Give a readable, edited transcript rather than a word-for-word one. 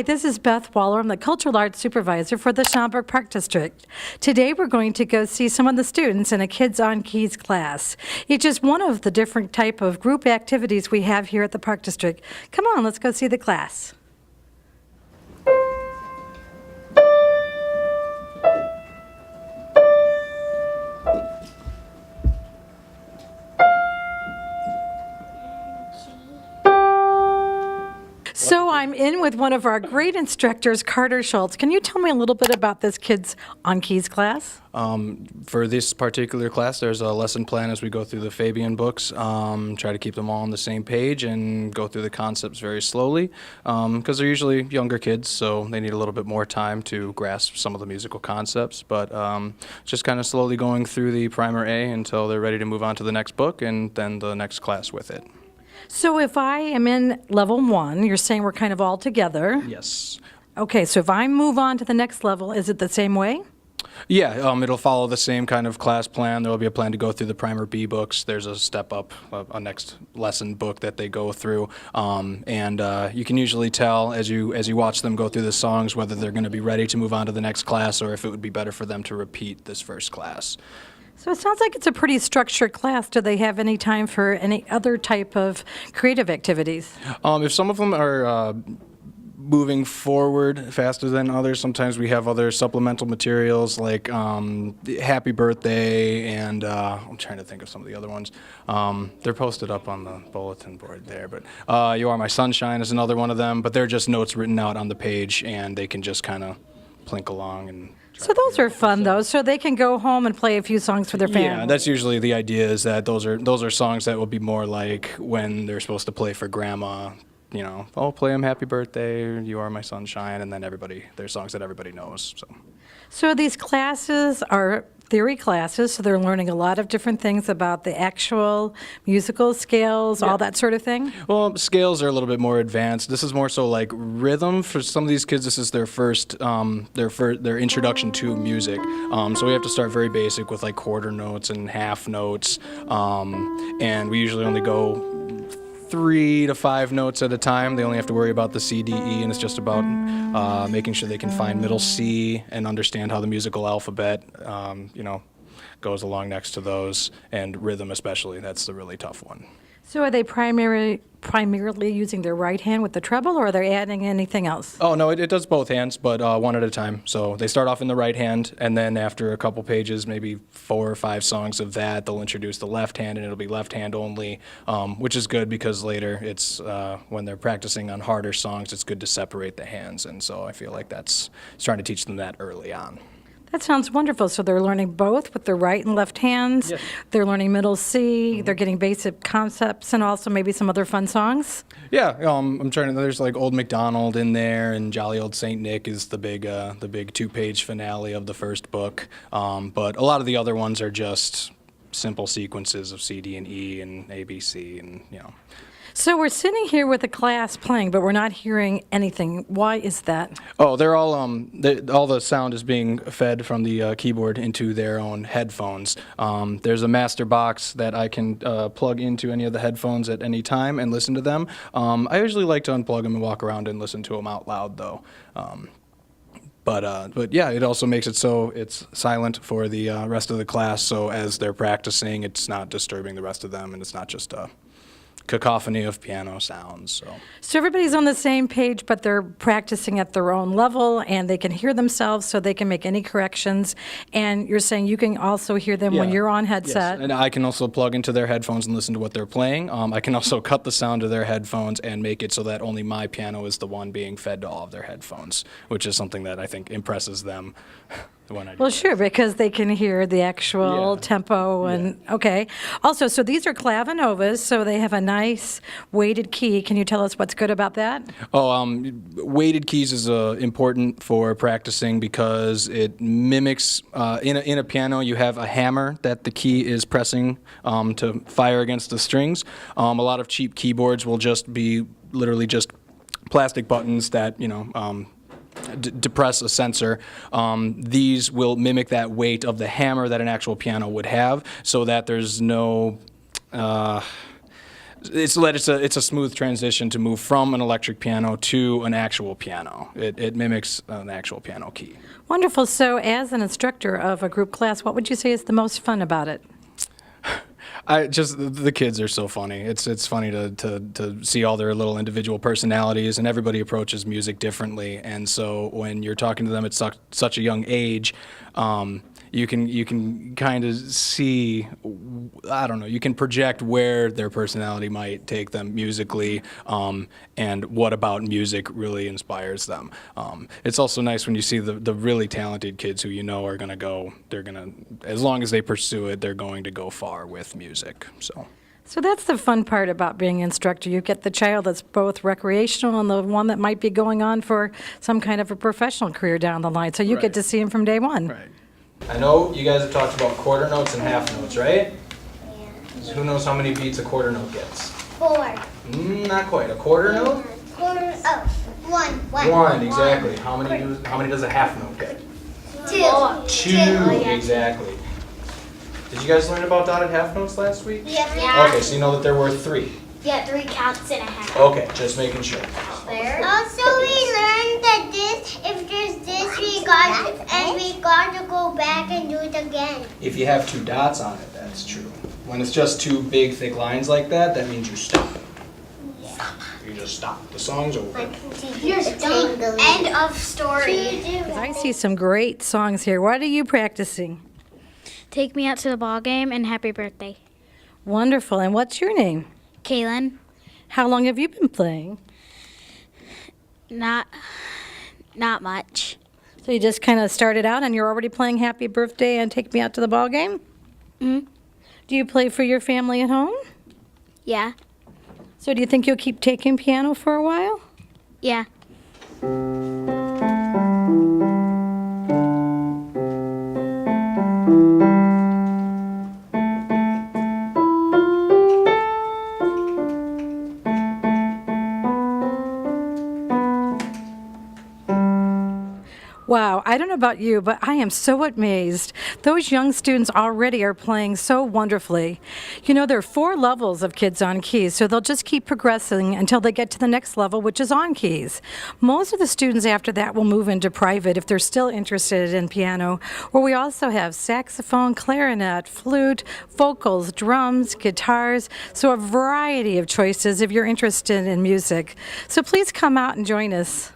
Hi, this is Beth Waller. I'm the Cultural Arts Supervisor for the Schaumburg Park District. Today we're going to go see some of the students in a Kids on Keys class. It's just one of the different type of group activities we have here at the Park District. Come on, let's go see the class. So I'm in with one of our great instructors, Carter Schultz. Can you tell me a little bit about this Kids on Keys class? For this particular class, there's a lesson plan as we go through the Fabian books. Try to keep them all on the same page and go through the concepts very slowly because they're usually younger kids, so they need a little bit more time to grasp some of the musical concepts. But just kind of slowly going through the primer A until they're ready to move on to the next book and then the next class with it. So if I am in level 1, you're saying we're kind of all together. Yes. Okay, so if I move on to the next level, is it the same way? Yeah, it'll follow the same kind of class plan. There will be a plan to go through the primer B books. There's a step up, a next lesson book that they go through, and you can usually tell as you watch them go through the songs whether they're going to be ready to move on to the next class or if it would be better for them to repeat this first class. So it sounds like it's a pretty structured class. Do they have any time for any other type of creative activities? If some of them are moving forward faster than others, sometimes we have other supplemental materials like Happy Birthday and I'm trying to think of some of the other ones. They're posted up on the bulletin board there, but You Are My Sunshine is another one of them, but they're just notes written out on the page and they can just kind of plink along and so those are fun, though, so they can go home and play a few songs for their family. Yeah, that's usually the idea, is that those are songs that will be more like when they're supposed to play for grandma, you know, oh, play them Happy Birthday, You Are My Sunshine, and then they're songs that everybody knows. So these classes are theory classes, so they're learning a lot of different things about the actual musical scales, all that sort of thing? Well, scales are a little bit more advanced. This is more so like rhythm. For some of these kids, this is their first, their introduction to music. So we have to start very basic with like quarter notes and half notes, and we usually only go 3 to 5 notes at a time. They only have to worry about the C, D, E, and it's just about making sure they can find middle C and understand how the musical alphabet, goes along next to those, and rhythm especially. That's the really tough one. So are they primarily using their right hand with the treble, or are they adding anything else? Oh, no, it does both hands, but one at a time. So they start off in the right hand, and then after a couple pages, maybe 4 or 5 songs of that, they'll introduce the left hand, and it'll be left hand only, which is good because later it's when they're practicing on harder songs, it's good to separate the hands, and so I feel like it's trying to teach them that early on. That sounds wonderful. So they're learning both with their right and left hands. Yes. They're learning middle C. They're getting basic concepts and also maybe some other fun songs. Yeah, I'm trying to. There's like Old MacDonald in there, and Jolly Old Saint Nick is the big 2-page finale of the first book. But a lot of the other ones are just simple sequences of C, D, and E, and A, B, C, and So we're sitting here with the class playing, but we're not hearing anything. Why is that? Oh, they're all all the sound is being fed from the keyboard into their own headphones. There's a master box that I can plug into any of the headphones at any time and listen to them. I usually like to unplug them and walk around and listen to them out loud, though. But yeah, it also makes it so it's silent for the rest of the class. So as they're practicing, it's not disturbing the rest of them, and it's not just a cacophony of piano sounds. So everybody's on the same page, but they're practicing at their own level, and they can hear themselves so they can make any corrections. And you're saying you can also hear them when you're on headset. Yes, and I can also plug into their headphones and listen to what they're playing. I can also cut the sound of their headphones and make it so that only my piano is the one being fed to all of their headphones, which is something that I think impresses them. Well, sure, because they can hear the actual tempo and okay. Also, so these are Clavinovas, so they have a nice weighted key. Can you tell us what's good about that? Weighted keys is important for practicing because it mimics in a piano. You have a hammer that the key is pressing to fire against the strings. A lot of cheap keyboards will just be literally just plastic buttons that depress a sensor. These will mimic that weight of the hammer that an actual piano would have, so that there's no it's a smooth transition to move from an electric piano to an actual piano. It mimics an actual piano key. Wonderful. So as an instructor of a group class, what would you say is the most fun about it? The kids are so funny. It's funny to see all their little individual personalities, and everybody approaches music differently. And so when you're talking to them at such a young age, you can kind of see, I don't know, you can project where their personality might take them musically, and what about music really inspires them. It's also nice when you see the really talented kids who you know are going to go, as long as they pursue it, they're going to go far with music. So that's the fun part about being an instructor. You get the child that's both recreational and the one that might be going on for some kind of a professional career down the line. So you get to see them from day one. Right. I know you guys have talked about quarter notes and half notes, right? Yeah. Who knows how many beats a quarter note gets? 4. Not quite. A quarter note? One. One, exactly. How many does a half note get? 2, exactly. Did you guys learn about dotted half notes last week? Yeah. Okay, so you know that there were 3. Yeah, 3 counts and a half. Okay, just making sure. Also, we learned that if there's disregard, and we got to go back and do it again. If you have 2 dots on it, that's true. When it's just 2 big, thick lines like that, that means you stop. You just stop. The song's over. End of story. I see some great songs here. What are you practicing? Take Me Out to the Ball Game and Happy Birthday. Wonderful. And what's your name? Kaylin, How long have you been playing? not much. So you just kind of started out and you're already playing Happy Birthday and Take Me Out to the Ball Game? Mm-hmm. Do you play for your family at home? Yeah, So do you think you'll keep taking piano for a while? yeah. Wow, I don't know about you, but I am so amazed. Those young students already are playing so wonderfully. You know, there are 4 levels of kids on keys, so they'll just keep progressing until they get to the next level, which is on keys. Most of the students after that will move into private if they're still interested in piano, where we also have saxophone, clarinet, flute, vocals, drums, guitars, so a variety of choices if you're interested in music. So please come out and join us.